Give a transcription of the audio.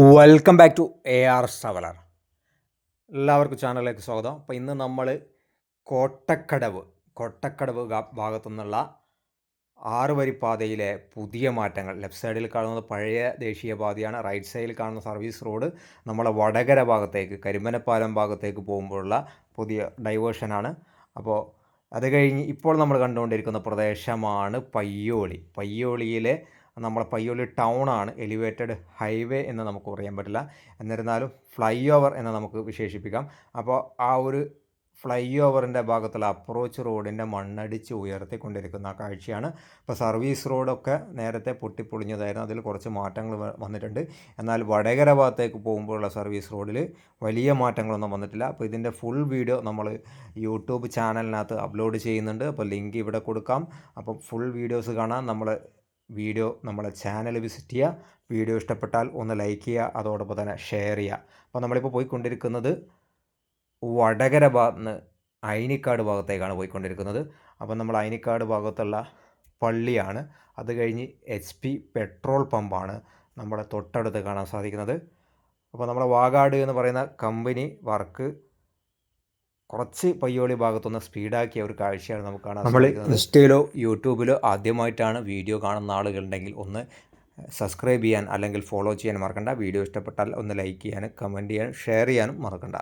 Welcome back to AR traveller. എല്ലാവർക്കും ചാനലിലേക്ക് സ്വാഗതം. അപ്പോൾ ഇന്ന് നമ്മൾ കോട്ടക്കടവ് ഭാഗത്തു നിന്നുള്ള 6 വരി പാതയിലെ പുതിയ മാറ്റങ്ങൾ. ലെഫ്റ്റ് സൈഡിൽ കാണുന്നത് പഴയ ദേശീയപാതയാണ്. റൈറ്റ് സൈഡിൽ കാണുന്ന സർവീസ് റോഡ് നമ്മളെ വടകര ഭാഗത്തേക്ക്, കരിമനപ്പാലം ഭാഗത്തേക്ക് പോകുമ്പോഴുള്ള പുതിയ ഡൈവേർഷനാണ്. അപ്പോൾ അത് കഴിഞ്ഞ് ഇപ്പോൾ നമ്മൾ കണ്ടുകൊണ്ടിരിക്കുന്ന പ്രദേശമാണ് പയ്യോളിയിലെ പയ്യോളി ടൗണാണ്. എലിവേറ്റഡ് ഹൈവേ എന്ന് നമുക്ക് പറയാൻ പറ്റില്ല, എന്നിരുന്നാലും ഫ്ലൈ ഓവർ എന്ന് നമുക്ക് വിശേഷിപ്പിക്കാം. അപ്പോൾ ആ ഒരു ഫ്ലൈ ഓവറിൻ്റെ ഭാഗത്തുള്ള അപ്രോച്ച് റോഡിൻ്റെ മണ്ണടിച്ച് ഉയർത്തിക്കൊണ്ടിരിക്കുന്ന കാഴ്ചയാണ്. ഇപ്പോൾ സർവീസ് റോഡൊക്കെ നേരത്തെ പൊട്ടിപ്പൊളിഞ്ഞതായിരുന്നു, അതിൽ കുറച്ച് മാറ്റങ്ങൾ വന്നിട്ടുണ്ട്. എന്നാൽ വടകര ഭാഗത്തേക്ക് പോകുമ്പോഴുള്ള സർവീസ് റോഡിൽ വലിയ മാറ്റങ്ങളൊന്നും വന്നിട്ടില്ല. അപ്പോൾ ഇതിൻ്റെ ഫുൾ വീഡിയോ നമ്മൾ യൂട്യൂബ് ചാനലിനകത്ത് അപ്ലോഡ് ചെയ്യുന്നുണ്ട്. അപ്പോൾ ലിങ്ക് ഇവിടെ കൊടുക്കാം. അപ്പോൾ ഫുൾ വീഡിയോസ് കാണാൻ നമ്മളെ ചാനൽ വിസിറ്റ് ചെയ്യുക. വീഡിയോ ഇഷ്ടപ്പെട്ടാൽ ഒന്ന് ലൈക്ക് ചെയ്യുക, അതോടൊപ്പം തന്നെ ഷെയർ ചെയ്യുക. അപ്പോൾ നമ്മളിപ്പോൾ പോയിക്കൊണ്ടിരിക്കുന്നത് വടകര ഭാഗത്ത് അയിനിക്കാട് ഭാഗത്തേക്കാണ് പോയിക്കൊണ്ടിരിക്കുന്നത്. അപ്പോൾ നമ്മൾ അയിനിക്കാട് ഭാഗത്തുള്ള പള്ളിയാണ്. അത് കഴിഞ്ഞ് HP പെട്രോൾ പമ്പാണ് നമ്മുടെ തൊട്ടടുത്ത് കാണാൻ സാധിക്കുന്നത്. അപ്പോൾ നമ്മളെ വാഗാട് എന്ന് പറയുന്ന കമ്പനി വർക്ക് കുറച്ച് പയ്യോളി ഭാഗത്തൊന്ന് സ്പീഡാക്കിയ ഒരു കാഴ്ചയാണ് നമുക്ക് കാണാൻ സാധിക്കുന്നത്. ഇൻസ്റ്റയിലോ യൂട്യൂബിലോ ആദ്യമായിട്ടാണ് വീഡിയോ കാണുന്ന ആളുകളുണ്ടെങ്കിൽ ഒന്ന് സബ്സ്ക്രൈബ് ചെയ്യാൻ അല്ലെങ്കിൽ ഫോളോ ചെയ്യാൻ മറക്കണ്ട. വീഡിയോ ഇഷ്ടപ്പെട്ടാൽ ഒന്ന് ലൈക്ക് ചെയ്യാനും കമൻറ്റ് ചെയ്യാനും ഷെയർ ചെയ്യാനും മറക്കണ്ട.